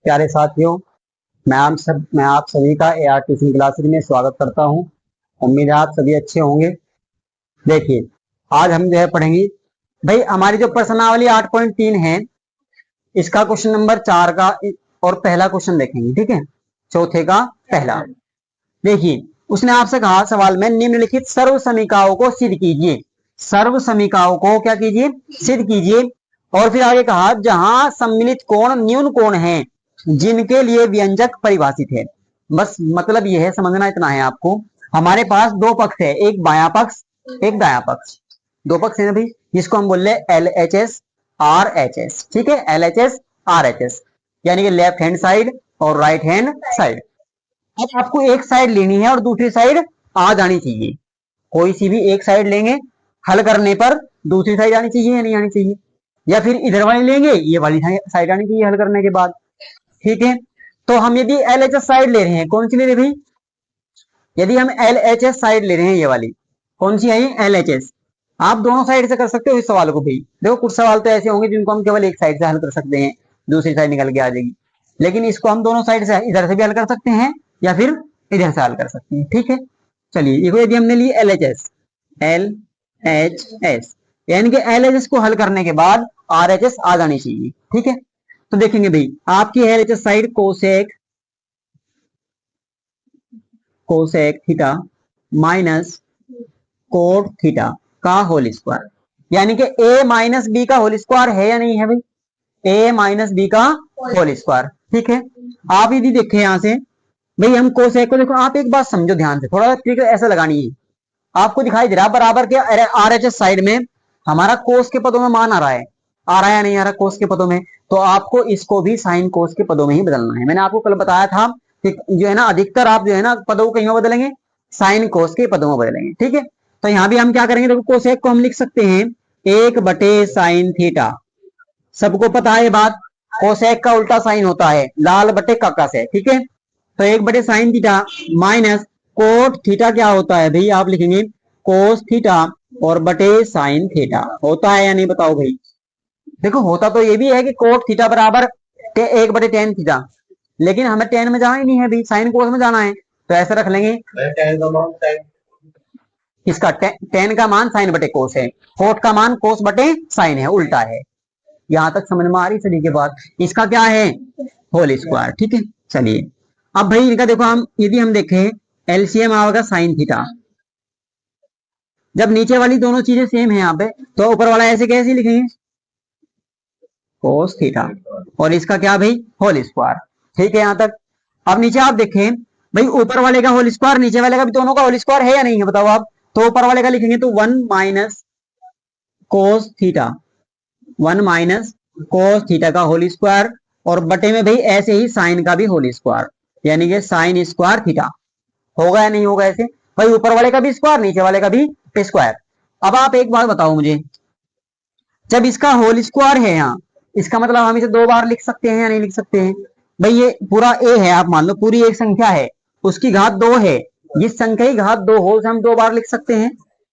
प्यारे साथियों, मैं आप सभी का एआर ट्यूशन क्लासेस में स्वागत करता हूं। उम्मीद है आप सभी अच्छे होंगे। देखिए, आज हम जो है पढ़ेंगे भाई हमारी जो प्रश्नावली 8.3 है, इसका क्वेश्चन नंबर 4 का और पहला क्वेश्चन देखेंगे। ठीक है, चौथे का पहला। देखिए, उसने आपसे कहा सवाल में निम्नलिखित सर्व समीकरणों को सिद्ध कीजिए। सर्व समीकरणों को क्या कीजिए? सिद्ध कीजिए। और फिर आगे कहा जहां सम्मिलित कोण न्यून कोण है जिनके लिए व्यंजक परिभाषित है। बस मतलब यह है, समझना इतना है आपको। हमारे पास दो पक्ष है, एक बायां पक्ष, एक दायां पक्ष। दो पक्ष है ना भाई, जिसको हम बोल रहे L H S R H S. ठीक है, L H S R H S, यानी कि लेफ्ट हैंड साइड और राइट हैंड साइड। अब आपको एक साइड लेनी है और दूसरी साइड आ जानी चाहिए। कोई सी भी एक साइड लेंगे, हल करने पर दूसरी साइड आनी चाहिए या नहीं आनी चाहिए, या फिर इधर वाली लेंगे, ये वाली साइड आनी चाहिए हल करने के बाद। ठीक है, तो हम यदि एल एच एस साइड ले रहे हैं, कौन सी ले रहे भाई? यदि हम एल एच एस साइड ले रहे हैं, ये वाली कौन सी है? L H S. आप दोनों साइड से कर सकते हो इस सवाल को भाई। देखो, कुछ सवाल तो ऐसे होंगे जिनको हम केवल एक साइड से हल कर सकते हैं, दूसरी साइड निकल के आ जाएगी। लेकिन इसको हम दोनों साइड से, इधर से भी हल कर सकते हैं या फिर इधर से हल कर सकते हैं। ठीक है, चलिए देखो, यदि हमने ली L H S, L H S, यानी कि एल एच एस को हल करने के बाद आर एच एस आ जानी चाहिए। ठीक है, तो देखेंगे भाई, आपकी L H S side cosec cosec theta minus cot theta का होल स्क्वायर, यानी कि ए माइनस बी का होल स्क्वायर है या नहीं है भाई? ए माइनस बी का होल स्क्वायर। ठीक है, आप यदि देखें यहां से भाई, हम कोसेक को देखो, आप एक बात समझो ध्यान से, थोड़ा ट्रिक ऐसा लगानी है। आपको दिखाई दे रहा बराबर के आर एच एस साइड में हमारा कोस के पदों में मान आ रहा है, आ रहा है या नहीं आ रहा कोस के पदों में? तो आपको इसको भी साइन कोस के पदों में ही बदलना है। मैंने आपको कल बताया था कि जो है ना, अधिकतर आप जो है ना पदों को कहीं में बदलेंगे, साइन कोस के पदों में बदलेंगे। ठीक है, तो यहां भी हम क्या करेंगे, देखो कोसेक को हम लिख सकते हैं 1/साइन थीटा। सबको पता है ये बात, कोसेक का उल्टा साइन होता है लाल बटे काका से। ठीक है, तो 1/साइन थीटा माइनस कोट थीटा क्या होता है भाई? आप लिखेंगे कोस थीटा और बटे साइन थीटा। होता है या नहीं बताओ भाई? देखो, होता तो ये भी है कि कोट थीटा बराबर 1/tan थीटा, लेकिन हमें टेन में जाना ही नहीं है भाई, साइन कोस में जाना है। तो ऐसे रख लेंगे, इसका टेन का मान साइन बटे कोस है, कोट का मान कोस बटे साइन है, उल्टा है। यहां तक समझ में आ रही सभी के बाद? इसका क्या है? Whole square. ठीक है, चलिए अब भाई इनका देखो, हम यदि हम देखें एलसीएम आएगा साइन थीटा। जब नीचे वाली दोनों चीजें सेम है यहाँ पे, तो ऊपर वाला ऐसे कैसे लिखेंगे? कोस थीटा, और इसका क्या भाई? Whole square. ठीक है यहां तक। अब नीचे आप देखें भाई, ऊपर वाले का होल स्क्वायर, नीचे वाले का भी, दोनों का होल स्क्वायर है या नहीं है बताओ आप? तो ऊपर वाले का लिखेंगे तो 1 minus cos theta, 1 minus cos theta का होल स्क्वायर, और बटे में भाई ऐसे ही साइन का भी होल स्क्वायर, यानी कि साइन स्क्वायर थीटा। होगा या नहीं होगा ऐसे भाई? ऊपर वाले का भी स्क्वायर, नीचे वाले का भी स्क्वायर। अब आप एक बात बताओ मुझे, जब इसका होल स्क्वायर है यहाँ, इसका मतलब हम इसे दो बार लिख सकते हैं या नहीं लिख सकते हैं? भाई ये पूरा ए है, आप मान लो पूरी एक संख्या है, उसकी घात 2 है। जिस संख्या की घात 2 हो उसे हम दो बार लिख सकते हैं।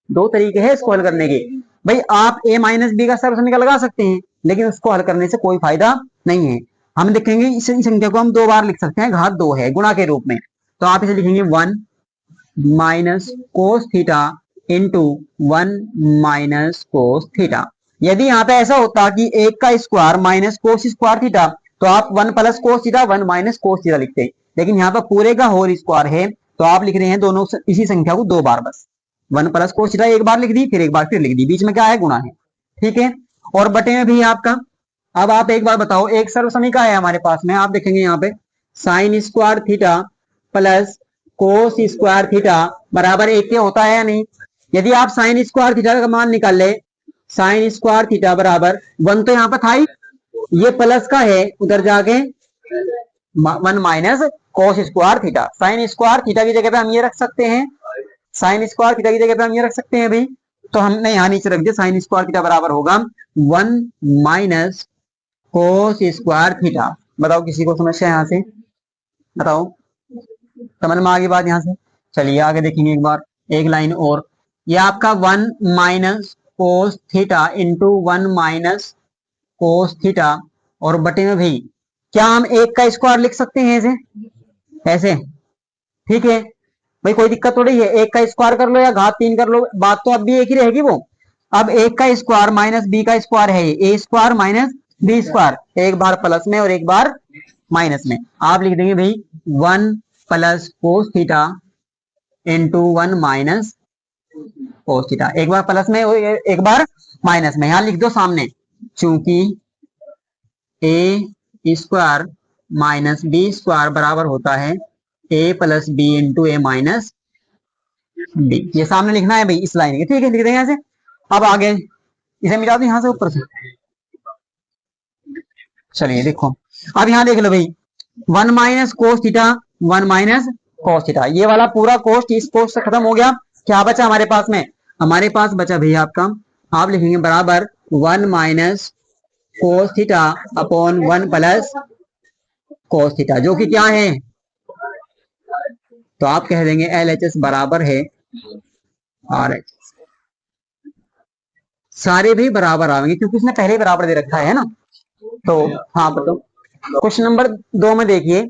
दो तरीके हैं इसको हल करने के। भाई आप ए माइनस बी का सर्व समीकरण लगा सकते हैं, लेकिन उसको हल करने से कोई फायदा नहीं है। हम देखेंगे इस संख्या को हम दो बार लिख सकते हैं, घात 2 है, गुणा के रूप में। तो आप इसे लिखेंगे 1 minus cos theta into 1 minus cos theta. यदि यहाँ पे ऐसा होता कि एक का square minus cos square theta, तो आप 1 plus cos theta 1 minus cos theta लिखते। लेकिन यहाँ पर पूरे का होल स्क्वायर है, तो आप लिख रहे हैं दोनों इसी संख्या को दो बार, बस 1 प्लस कोस थीटा एक बार लिख दी, फिर एक बार फिर लिख दी, बीच में क्या है? गुणा है। ठीक है, और बटे में भी आपका। अब आप एक बार बताओ, एक सर्व समीकरण है हमारे पास में, आप देखेंगे यहाँ पे sine square theta plus cos square theta बराबर 1 के होता है या नहीं? यदि आप साइन स्क्वायर थीटा का मान निकाल ले, साइन स्क्वायर थीटा बराबर 1 तो यहाँ पर था ही, ये प्लस का है उधर जाके 1 minus cos square theta. Sine square theta की जगह पे हम ये रख सकते हैं, साइन स्क्वायर थीटा की जगह पे हम ये रख सकते हैं भाई। तो हमने यहाँ नीचे रख दिया, साइन स्क्वायर थीटा बराबर होगा 1 माइनस कोस स्क्वायर थीटा। बताओ किसी को समस्या यहाँ से? बताओ, समझ में आ गई बात यहाँ से? चलिए आगे देखेंगे एक बार, एक लाइन और। ये आपका 1 minus cos theta into 1 minus cos theta, और बटे में भाई क्या हम एक का स्क्वायर लिख सकते हैं ऐसे ऐसे? ठीक है भाई, कोई दिक्कत थोड़ी है, एक का स्क्वायर कर लो या घात 3 कर लो, बात तो अब भी एक ही रहेगी वो। अब एक का स्क्वायर माइनस बी का स्क्वायर है, ए स्क्वायर माइनस बी स्क्वायर, एक बार प्लस में और एक बार माइनस में। आप लिख देंगे भाई 1 plus cos theta into 1 minus cos theta, एक बार प्लस में और एक बार माइनस में। यहां लिख दो सामने, चूंकि ए स्क्वायर माइनस बी स्क्वायर बराबर होता है ए plus B into A minus B. ये सामने लिखना है भाई इस लाइन के, ठीक है, लिख देंगे ऐसे। अब आगे इसे मिटा दो यहां से ऊपर से। चलिए देखो, अब यहां देख लो भाई, 1 minus cos theta 1 minus cos theta, ये वाला पूरा कोस्ट इस कोस्ट से खत्म हो गया। क्या बचा हमारे पास में? हमारे पास बचा भैया आपका, आप लिखेंगे बराबर 1 minus cos theta upon 1 plus cos theta, जो कि क्या है, तो आप कह देंगे एल एच एस बराबर है आर एच। सारे भी बराबर आएंगे क्योंकि इसने पहले ही बराबर दे रखा है ना। तो हाँ बताओ, क्वेश्चन नंबर 2 में देखिए,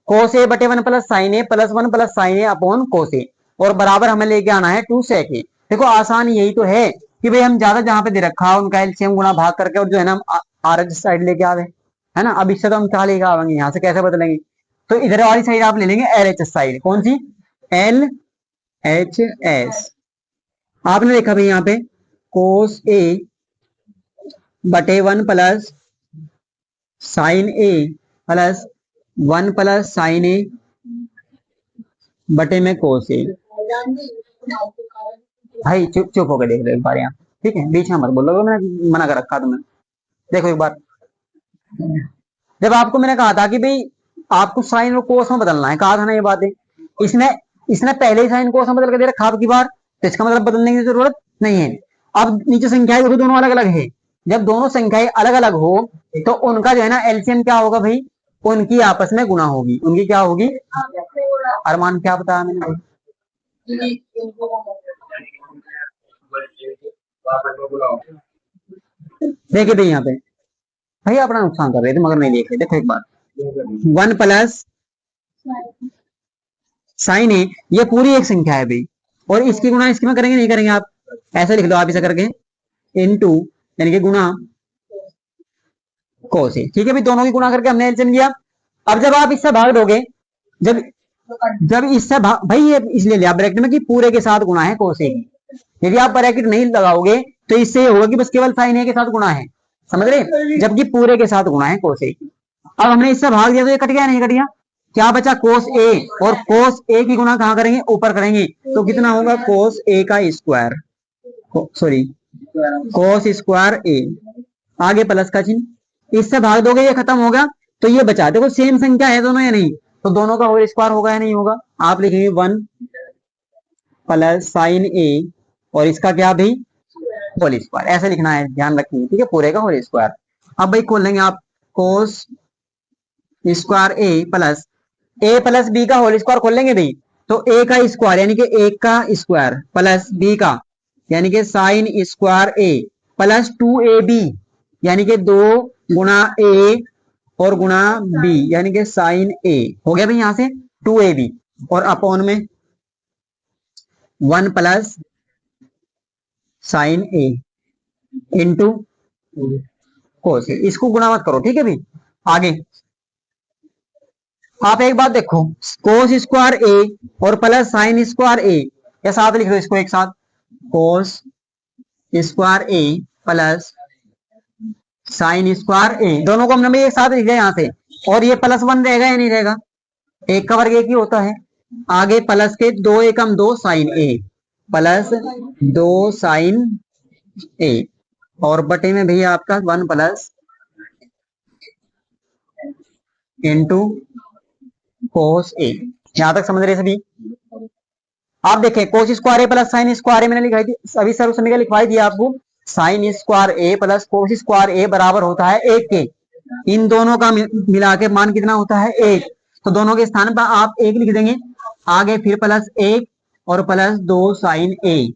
कोस ए बटे 1 प्लस साइन ए प्लस 1 प्लस साइन ए अपॉन कोस ए, और बराबर हमें लेके आना है 2 सेक ए। देखो आसान यही तो है कि भाई हम ज्यादा जहां पे दे रखा है उनका एलसीएम गुणा भाग करके और जो है ना आर एच साइड लेके आवे, है ना। अब इससे तो हम क्या लेके आवेंगे, यहाँ से कैसे बदलेंगे, तो इधर वाली साइड आप ले लेंगे एल एच एस साइड। कौन सी? L H S. आपने देखा भाई यहाँ पे कोस ए बटे 1 प्लस साइन ए प्लस 1 प्लस साइन ए बटे में कोस ए। भाई चुप चुप होकर देख लो एक बार यहाँ, ठीक है, बीच में मत बोलो, मैंने मना कर रखा तुम्हें। देखो एक बार, जब आपको मैंने कहा था कि भाई आपको साइन और कोस में बदलना है, कहा था ना ये बातें, इसने इसने पहले ही साइन कोस में बदल के दे रखा आपकी बार, तो इसका मतलब बदलने की जरूरत नहीं है। अब नीचे संख्याएं देखो दोनों अलग अलग है, जब दोनों संख्याएं अलग अलग हो तो उनका जो है ना एलसीएम क्या होगा भाई, उनकी आपस में गुणा होगी, उनकी क्या होगी। अरमान क्या बताया मैंने भाई? देखिए भाई यहाँ पे, भाई अपना नुकसान कर रहे थे मगर नहीं देख रहे। देखो एक बार, 1 प्लस साइन है, ये पूरी एक संख्या है भाई, और इसकी गुणा इसकी में करेंगे नहीं करेंगे आप, ऐसे लिख लो आप इसे करके, इनटू यानी कि गुणा कोस है, ठीक है भाई, दोनों की गुणा करके हमने एलसीएम लिया। अब जब आप इससे भाग दोगे, जब जब इससे भाई ये इसलिए लिया ब्रैकेट में कि पूरे के साथ गुणा है कोस ए की। यदि आप ब्रैकेट नहीं लगाओगे तो इससे ये होगा कि बस केवल साइन ए के साथ गुणा है, समझ रहे, जबकि पूरे के साथ गुणा है कोस ए की। अब हमने इससे भाग दिया तो ये कट गया नहीं कट गया, क्या बचा कोस ए, और कोस ए की गुणा कहां करेंगे, ऊपर करेंगे, तो कितना होगा कोस ए का स्क्वायर, सॉरी कोस स्क्वायर ए, आगे प्लस का चिन्ह, इससे भाग दोगे ये खत्म होगा, तो ये बचा। देखो सेम संख्या है दोनों या नहीं, तो दोनों का होल स्क्वायर होगा या नहीं होगा। आप लिखेंगे 1 प्लस साइन ए और इसका क्या भाई होल स्क्वायर, ऐसे लिखना है, ध्यान रखिए, ठीक है, पूरे का होल स्क्वायर। अब भाई खोल लेंगे आप, कोस स्क्वायर ए प्लस बी का होल स्क्वायर खोल लेंगे भाई, तो ए का स्क्वायर यानी कि एक का स्क्वायर प्लस बी का यानी कि साइन स्क्वायर ए प्लस 2ab यानी कि 2 गुणा ए और गुणा बी यानी कि साइन ए, हो गया भाई यहां से 2ab, और अपॉन में 1 प्लस साइन ए इंटू कोस ए, इसको गुणा मत करो, ठीक है भाई। आगे आप एक बात देखो, कोस स्क्वायर ए और प्लस साइन स्क्वायर ए, या साथ लिख दो इसको एक साथ, कोस स्क्वायर ए प्लस साइन स्क्वायर ए, दोनों को हमने भी एक साथ लिख दिया यहाँ से, और ये प्लस 1 रहेगा या नहीं रहेगा, एक का वर्ग एक ही होता है। आगे प्लस के 2 एकम 2 साइन ए प्लस 2 साइन ए, और बटे में भैया आपका 1 प्लस इंटू कोस ए। यहां तक समझ रहे सभी? आप देखें कोस स्क्वायर ए प्लस साइन स्क्वायर ए मैंने लिखाई थी, अभी सर्व समीकरण लिखवाई थी आपको, साइन स्क्वायर ए प्लस कोस स्क्वायर ए बराबर होता है 1 के, इन दोनों का मिला के मान कितना होता है 1, तो दोनों के स्थान पर आप 1 लिख देंगे, आगे फिर प्लस 1 और प्लस 2 साइन ए,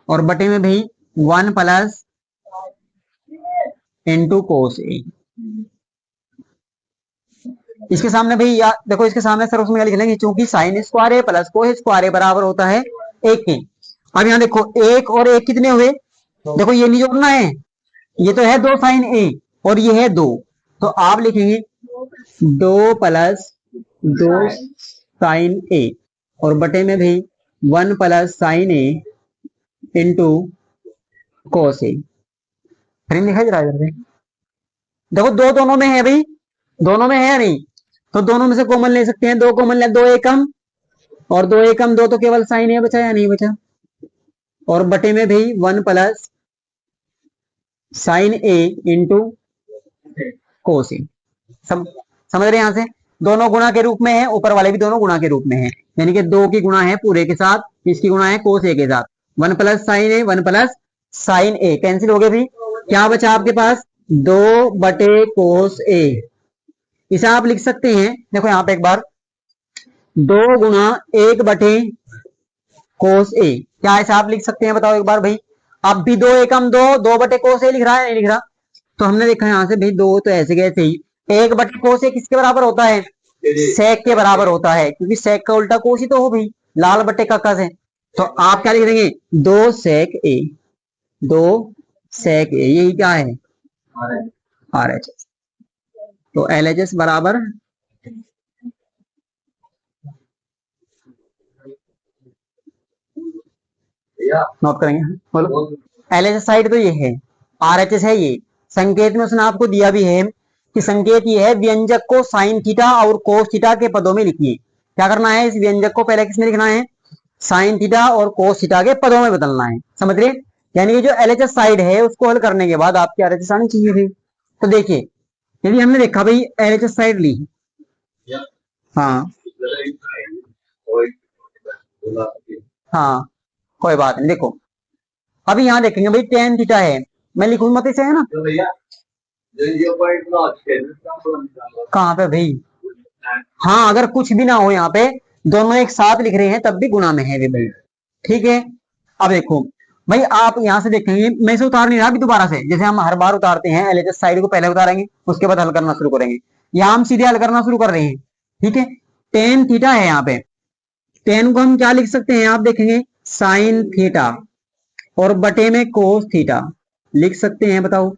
और बटे में भाई 1 प्लस इंटू कोस ए। इसके सामने भाई देखो, इसके सामने सर्वस्व में क्या लिख लेंगे, क्योंकि साइन स्क्वायर ए प्लस कोस स्क्वायर ए बराबर होता है एक के। अब यहाँ देखो, एक और एक कितने हुए, देखो ये नहीं जोड़ना है, ये तो है 2 sin a और ये है 2, तो आप लिखेंगे 2 + 2 sin a और बटे में भाई 1 + sin a into cos a। Friend दिखाई दे रहा है इधर से? देखो दो दोनों में है भाई, दोनों में है या नहीं, तो दोनों में से कॉमन ले सकते हैं, 2 कॉमन ले, 2 एकम और 2 एकम 2, तो केवल साइन ए बचा या नहीं बचा, और बटे में भाई 1 + sin a इंटू कोस ए। समझ रहे हैं? यहां से दोनों गुणा के रूप में है, ऊपर वाले भी दोनों गुणा के रूप में है, यानी कि 2 की गुणा है पूरे के साथ, इसकी गुणा है कोस ए के साथ। 1 + sin a 1 + sin a cancel हो गए भाई, क्या बचा आपके पास 2 बटे कोस ए। इसे आप लिख सकते हैं, देखो यहां पे एक बार 2 गुणा 1 बटे कोस ए, क्या ऐसा आप लिख सकते हैं बताओ एक बार भाई। अब भी 2 एकम 2, 2 बटे कोस ए लिख रहा है नहीं लिख रहा, तो हमने देखा यहां से भाई 2 तो ऐसे कैसे ही, 1 बटे कोस ए किसके बराबर होता है, सेक के बराबर होता है, क्योंकि सेक का उल्टा कोस ही तो हो भाई, लाल बटे काका से। तो आप क्या लिख देंगे 2 सेक ए, 2 सेक ए, यही क्या है आर एच एस। तो एल एच एस बराबर नोट करेंगे, बोलो। एल एच एस साइड तो ये है, आर एच एस है ये, संकेत में उसने आपको दिया भी है कि संकेत ये है व्यंजक को साइन थीटा और कोस थीटा के पदों में लिखिए। क्या करना है, इस व्यंजक को पहले किसमें लिखना है, साइन थीटा और कोस थीटा के पदों में बदलना है, समझ रहे? यानी कि जो एलएचएस साइड है उसको हल करने के बाद आपकी आरएचएस आनी चाहिए थी। तो देखिए, यदि हमने देखा भाई एलएचएस साइड ली, हाँ हाँ कोई बात नहीं, देखो अभी यहाँ देखेंगे भाई टेन थीटा है, मैं लिखूं मत इसे, है ना? कहाँ पे भाई, हाँ अगर कुछ भी ना हो यहाँ पे, दोनों एक साथ लिख रहे हैं तब भी गुणा में है भाई, ठीक है। अब देखो भाई, आप यहाँ से देखेंगे, मैं इसे उतार नहीं रहा अभी दोबारा से, जैसे हम हर बार उतारते हैं एलएचएस साइड को पहले उतारेंगे उसके बाद हल करना शुरू करेंगे, यहाँ हम सीधे हल करना शुरू कर रहे हैं, ठीक है। टेन थीटा है यहाँ पे, टेन को हम क्या लिख सकते हैं, आप देखेंगे साइन थीटा और बटे में कोस थीटा लिख सकते हैं, बताओ।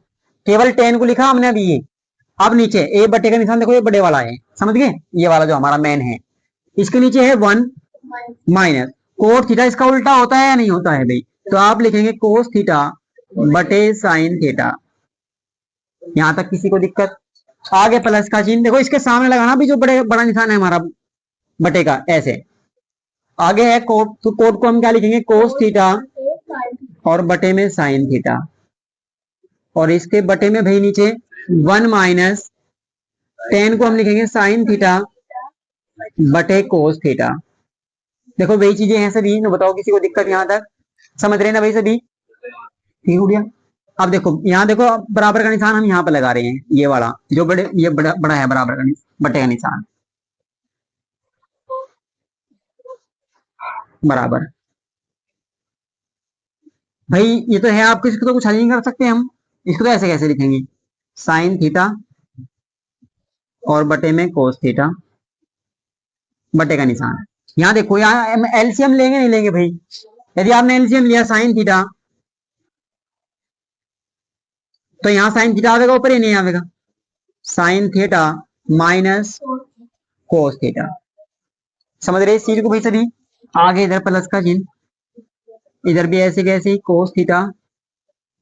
केवल टेन को लिखा हमने अभी ये, अब नीचे ए बटे का निशान देखो, ये बड़े वाला है, समझ गए, ये वाला जो हमारा मेन है, इसके नीचे है 1 माइनस कोस थीटा, इसका उल्टा होता है या नहीं होता है भाई, तो आप लिखेंगे कोस थीटा बटे साइन थीटा। यहां तक किसी को दिक्कत? आगे प्लस का चिन्ह देखो, इसके सामने लगाना भी जो बड़ा निशान है हमारा बटे का, ऐसे आगे है कोट, तो कोट को हम क्या लिखेंगे, कोस थीटा और बटे में साइन थीटा, और इसके बटे में भाई नीचे 1 माइनस टेन को हम लिखेंगे साइन थीटा बटे कोस थीटा। देखो वही चीजें हैं सभी, ना बताओ किसी को दिक्कत यहां तक, समझ रहे हैं ना भाई सभी? ठीक हो गया। अब देखो यहाँ देखो, बराबर का निशान हम यहाँ पे लगा रहे हैं, ये वाला जो ये बड़ा है बराबर का बटे का निशान बराबर। भाई ये तो है आपको, इसको तो कुछ हल नहीं कर सकते हम, इसको तो ऐसे कैसे लिखेंगे, साइन थीटा और बटे में कोस थीटा बटे का निशान। यहाँ देखो, यहाँ एलसीएम लेंगे नहीं लेंगे भाई, यदि आपने एलसीएम लिया साइन थीटा, तो यहाँ साइन थीटा आवेगा ऊपर ही नहीं आवेगा, sine theta minus cos theta, समझ रहे इस चीज को भाई सभी? आगे इधर प्लस का चिन्ह, इधर भी ऐसे कैसे ही कोस थीटा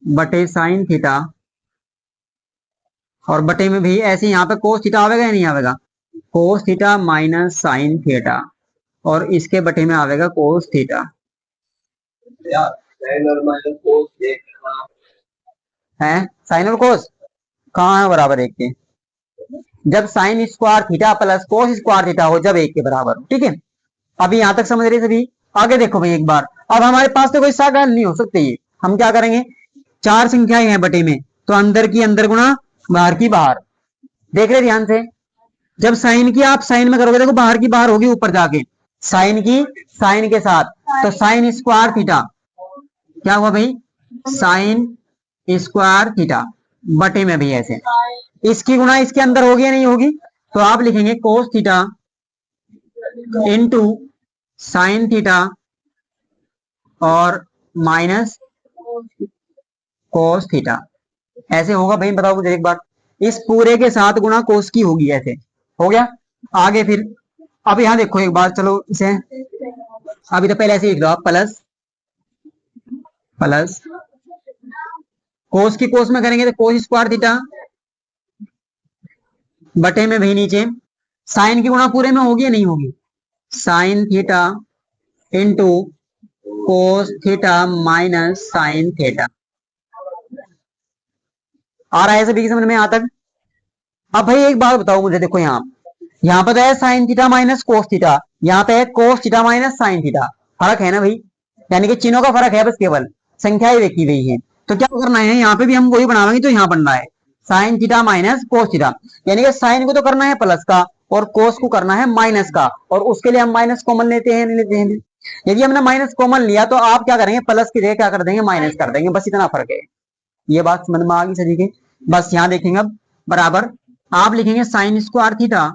बटे साइन थीटा, और बटे में भी ऐसे यहाँ पे कोस थीटा आवेगा या नहीं आवेगा, cos theta minus sine theta, और इसके बटे में आवेगा कोस थीटा। है साइन और कोस कहाँ है बराबर एक के, जब sine square theta plus cos square theta हो, जब एक के बराबर, ठीक है। अभी यहां तक समझ रहे सभी? आगे देखो भाई एक बार, अब हमारे पास तो कोई सागा हल नहीं हो सकते, ये हम क्या करेंगे, 4 संख्याएं हैं बटे में, तो अंदर की अंदर गुणा बाहर की बाहर, देख रहे ध्यान से, जब साइन की आप साइन में करोगे, देखो बाहर की बाहर होगी ऊपर जाके, साइन की साइन के साथ, तो साइन स्क्वायर थीटा क्या हुआ भाई, साइन स्क्वायर थीटा बटे में भी ऐसे, इसकी गुणा इसके अंदर होगी या नहीं होगी, तो आप लिखेंगे cos theta into sine theta और माइनस कोस थीटा। ऐसे होगा भाई, बताओ मुझे एक बार। इस पूरे के साथ गुणा कोस की होगी, ऐसे हो गया। आगे फिर अब यहां देखो एक बार, चलो इसे अभी तो पहले ऐसे लिख दो आप, प्लस प्लस कोस की कोस में करेंगे तो कोस स्क्वायर थीटा बटे में भाई नीचे साइन की गुणा पूरे में होगी या नहीं होगी, sine theta into cos theta minus sine theta. आ रहा है सभी की समझ में यहां तक। अब भाई एक बात बताओ मुझे, देखो यहाँ पर तो है sign theta minus cos theta, यहाँ पे है कोस थीटा माइनस साइन थीटा। फर्क है ना भाई, यानी कि चिन्हों का फर्क है, बस केवल संख्याएं देखी गई है। तो क्या करना है, यहाँ पे भी हम वही बनाएंगे, तो यहाँ बनना है sign theta minus cos theta. यानी कि साइन को तो करना है प्लस का और कोस को करना है माइनस का, और उसके लिए हम माइनस कॉमन लेते हैं नहीं लेते हैं। यदि हमने माइनस कॉमन लिया तो आप क्या करेंगे, प्लस की जगह क्या कर देंगे, माइनस कर देंगे, बस इतना फर्क है। ये बात समझ में आ गई सभी के। बस यहाँ देखेंगे अब बराबर आप लिखेंगे साइन स्क्वायर थीटा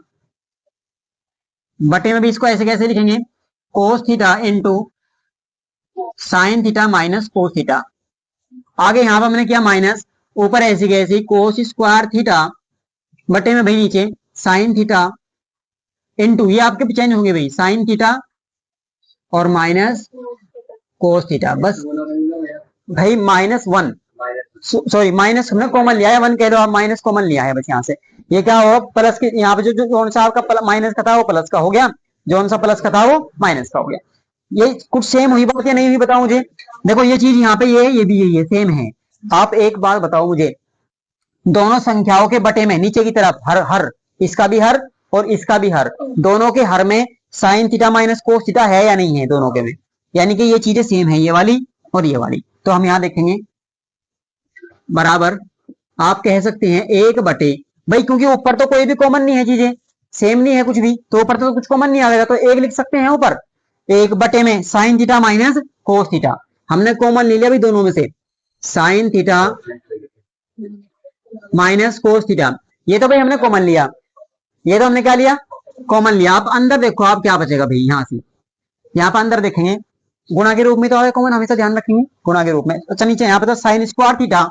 बटे में भी इसको ऐसे कैसे लिखेंगे, cos theta into sine theta minus cos theta. आगे यहां पर हमने किया माइनस, ऊपर ऐसी कैसी कोस स्क्वायर थीटा बटे में भाई नीचे साइन थीटा इंटू, ये आपके चेंज होंगे भाई, साइन थीटा और माइनस कोस थीटा। बस भाई माइनस वन, सॉरी माइनस हमने कॉमन लिया है, वन कह दो आप, माइनस कॉमन लिया है बस यहाँ से। ये क्या होगा, प्लस के यहाँ पे जो कौन सा आपका माइनस का था वो प्लस का हो गया, जो सा प्लस का था वो माइनस का हो गया। ये कुछ सेम हुई बात या नहीं हुई, बताओ मुझे। देखो ये चीज यहाँ पे ये भी यही है, सेम है। आप एक बात बताओ मुझे, दोनों संख्याओं के बटे में नीचे की तरफ हर हर, इसका भी हर और इसका भी हर, दोनों के हर में sign theta minus cos theta है या नहीं है दोनों के में, यानी कि ये चीजें सेम है, ये वाली और ये वाली। तो हम यहाँ देखेंगे बराबर आप कह सकते हैं एक बटे, भाई क्योंकि ऊपर तो कोई भी कॉमन नहीं है, चीजें सेम नहीं है कुछ भी, तो ऊपर तो कुछ कॉमन नहीं आएगा, तो एक लिख सकते हैं ऊपर, एक बटे में sign theta minus cos theta. हमने कॉमन ले लिया भाई दोनों में से, sign theta minus cos theta, ये तो भाई हमने कॉमन लिया, ये तो हमने क्या लिया, कॉमन लिया। आप अंदर देखो आप क्या बचेगा भाई, यहां से यहाँ पर अंदर देखेंगे गुणा के रूप में तो आगे कॉमन, हमेशा ध्यान रखेंगे गुणा के रूप में। अच्छा नीचे यहाँ पे तो sine square theta,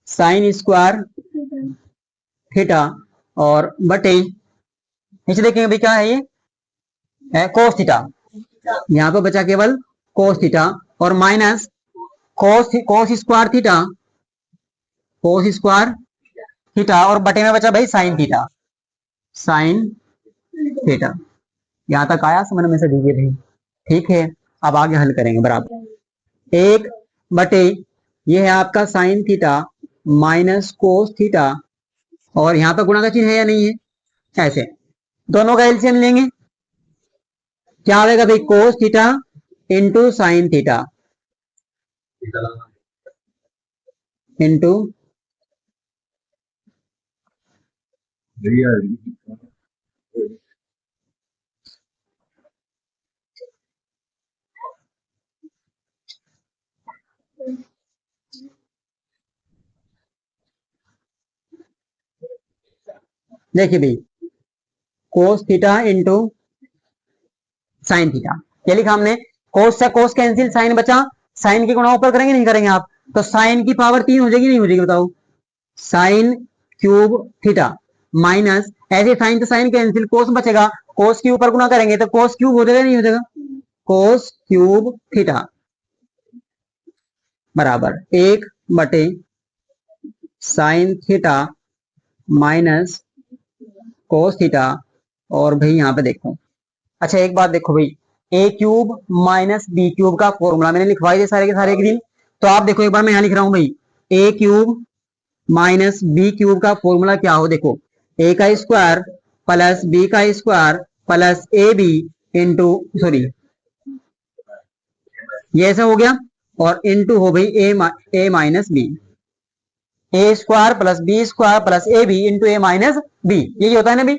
sine square theta और बटे नीचे देखेंगे भाई क्या है, ये कोस थीटा, यहाँ पे बचा केवल कोस थीटा और minus cos square theta, cos square theta और बटे में बचा भाई साइन थीटा, साइन थीटा। यहां तक आया समझ में से दीजिए भाई, ठीक है। अब आगे हल करेंगे बराबर एक बटे, ये है आपका sign theta minus cos theta और यहाँ पे गुणा का चिन्ह है या नहीं है, ऐसे दोनों का एलसीएम लेंगे, क्या आएगा भाई, cos theta into sine theta into देखिए भाई cos theta into sine theta, ये लिखा हमने, कोस से कोस कैंसिल, साइन बचा, साइन की गुणा ऊपर करेंगे नहीं करेंगे आप, तो साइन की पावर 3 हो जाएगी नहीं हो जाएगी, बताओ, साइन क्यूब थीटा माइनस, ऐसे साइन तो साइन कैंसिल, कोस बचेगा, कोस के ऊपर गुणा करेंगे तो कोस क्यूब हो जाएगा नहीं हो जाएगा, कोस क्यूब थीटा बराबर एक बटे sign theta minus cos theta और भाई यहाँ पे देखो, अच्छा एक बात देखो भाई, A cube minus B cube का फॉर्मूला मैंने लिखवाई थे सारे के सारे एक दिन, तो आप देखो एक बार मैं यहाँ लिख रहा हूं भाई, A cube minus B cube का फॉर्मूला क्या हो, देखो ए का स्क्वायर प्लस बी का square plus A B into, sorry ये ऐसा हो गया, और इंटू हो भाई A minus B, A square plus B square plus A B into A minus B, यही होता है ना भाई,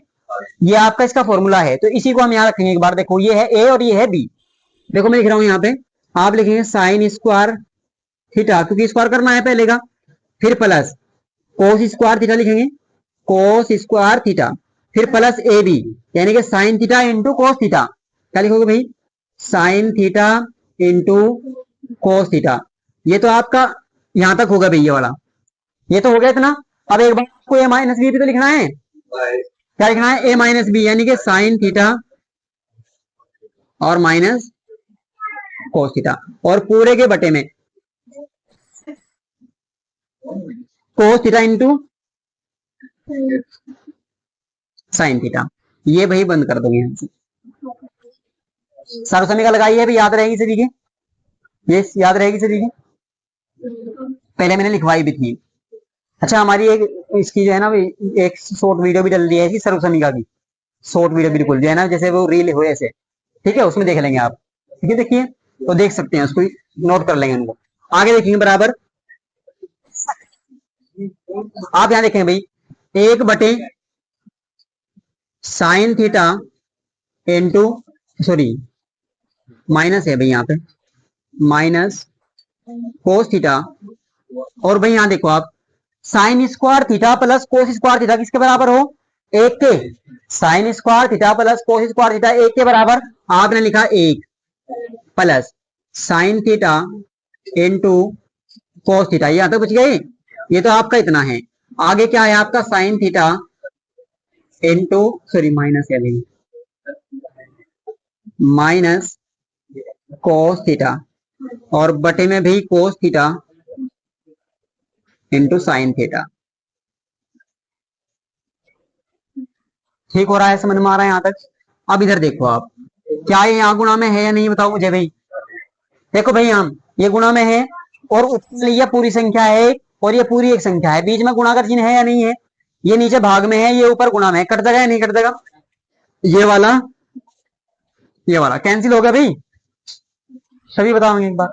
ये आपका इसका फॉर्मूला है। तो इसी को हम यहाँ रखेंगे एक बार, देखो ये है ए और ये है बी, देखो मैं लिख रहा हूं यहाँ पे, आप लिखेंगे साइन स्क्वायर थीटा क्योंकि स्क्वायर करना है पहले का, फिर प्लस कोस स्क्वायर थीटा लिखेंगे, कोस स्क्वायर थीटा, फिर प्लस ए बी, यानी कि sign theta into cos theta. क्या लिखोगे भाई? Sign theta into cos theta. ये तो आपका यहां तक होगा भाई, ये वाला ये तो हो गया इतना। अब एक बार आपको ए माइनस बी भी तो लिखना है। क्या लिखना है? ए माइनस बी, यानी कि साइन थीटा और माइनस कोस थीटा, और पूरे के बटे में cos theta into sine theta. ये भाई बंद कर दोगे यहां से। सर्वसमीकरण लगाई है भाई, याद रहेगी सभी के? ये याद रहेगी सभी के? पहले मैंने लिखवाई भी थी। अच्छा, हमारी एक इसकी जो है ना, एक शॉर्ट वीडियो भी डल दी है इसकी सर्वसमीकरण की, शॉर्ट वीडियो बिल्कुल जो है ना, जैसे वो रील हो ऐसे, ठीक है, उसमें देख लेंगे आप। ठीक है, देखिए तो देख सकते हैं उसको, नोट कर लेंगे उनको। आगे देखेंगे बराबर, आप यहां देखें भाई, एक बटे sign theta into, sorry minus है भाई यहाँ पे, माइनस कोस थीटा। और भाई यहां देखो आप, sine square theta plus cos square theta किसके बराबर हो? एक के। Sine square theta plus cos square theta एक के बराबर। आपने लिखा एक plus sign theta into cos theta, यहां तक बच गए। ये तो आपका इतना है। आगे क्या है आपका? Sign theta into, sorry minus है भाई, माइनस कोस थीटा, और बटे में भी cos theta into sine theta. ठीक हो रहा है? समझ में आ रहा है यहां तक? अब इधर देखो आप, क्या ये यहाँ गुणा में है या नहीं, बताओ मुझे भाई। देखो भाई, हम ये गुणा में है, और ऊपर ये पूरी संख्या है और ये पूरी एक संख्या है, बीच में गुणा का चिन्ह है या नहीं है? ये नीचे भाग में है, ये ऊपर गुणा में है, कट जाएगा या नहीं कट जाएगा? ये वाला कैंसिल होगा भाई, सभी बताओगे एक बार।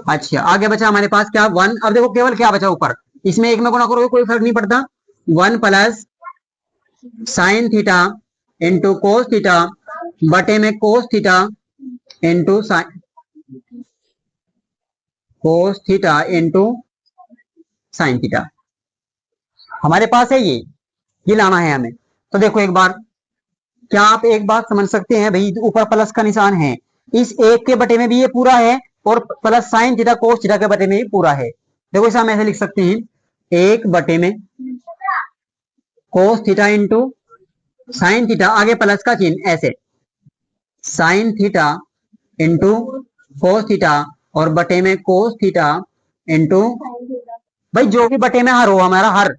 अच्छा, आगे बचा हमारे पास क्या? वन। अब देखो केवल क्या बचा ऊपर, इसमें एक में गुणा करोगे कोई फर्क नहीं पड़ता। One plus sign theta into cos theta बटे में cos theta into sine, cos theta into sine theta हमारे पास है। ये लाना है हमें। तो देखो एक बार, क्या आप एक बात समझ सकते हैं भाई, ऊपर प्लस का निशान है, इस एक के बटे में भी ये पूरा है, और plus sine theta cos theta के बटे में भी पूरा है। देखो इसे हम ऐसे लिख सकते हैं, एक बटे में cos theta into sine theta, आगे प्लस का चिन्ह ऐसे, sign theta into cos theta, और बटे में कोस थीटा इंटू, भाई जो भी बटे में हर हो हमारा, हर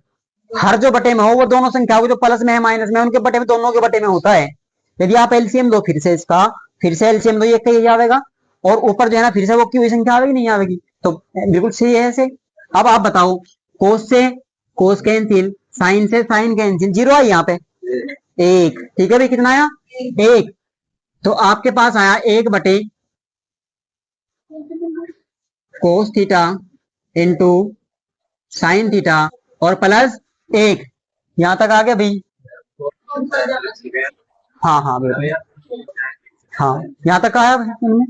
हर जो बटे में हो, वो दोनों संख्या जो प्लस में है माइनस में, उनके बटे में, दोनों के बटे में होता है। यदि आप एलसीएम दो फिर से इसका, फिर से एलसीएम दो, ये कहीं आवेगा, और ऊपर जो है ना फिर से वो की हुई संख्या आवेगी नहीं आवेगी? तो बिल्कुल सही है ऐसे। अब आप बताओ, कोस से कोस कैंसिल, साइन से साइन कैंसिल, जीरो आई यहाँ पे एक। ठीक है भाई, कितना आया? एक। तो आपके पास आया एक बटे cos theta into sine theta और प्लस एक। यहां तक आ गया भाई? हाँ हाँ बिल्कुल, हाँ यहाँ तक आया भाई।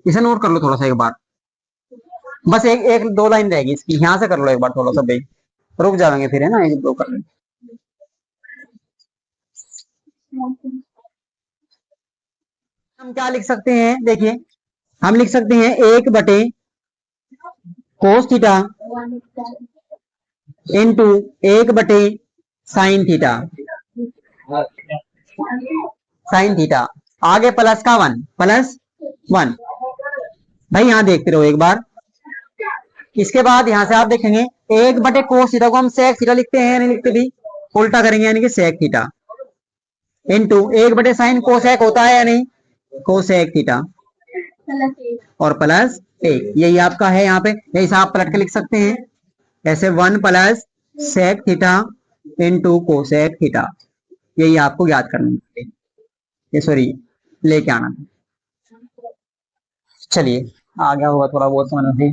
इसे नोट कर लो थोड़ा सा एक बार, बस एक एक दो लाइन रहेगी इसकी, यहाँ से कर लो एक बार थोड़ा सा भाई, रुक जाएंगे फिर, है ना, एक दो कर लेंगे। हम क्या लिख सकते हैं? देखिए, हम लिख सकते हैं एक बटे कोस थीटा इंटू एक बटे साइन थीटा, साइन थीटा, आगे प्लस का वन, प्लस वन। भाई यहाँ देखते रहो एक बार, इसके बाद यहां से आप देखेंगे, एक बटे कोस थीटा को हम सेक थीटा लिखते हैं या नहीं लिखते भी? उल्टा करेंगे, यानी कि सेक थीटा इंटू एक बटे साइन कोसेक होता है या नहीं? कोसेक थीटा और प्लस एक, यही आपका है यहाँ पे, यही से आप पलट के लिख सकते हैं ऐसे, one plus sec theta into cosec theta. यही आपको याद करना है, ये सॉरी लेके आना। चलिए, आ गया होगा थोड़ा बहुत समझ में।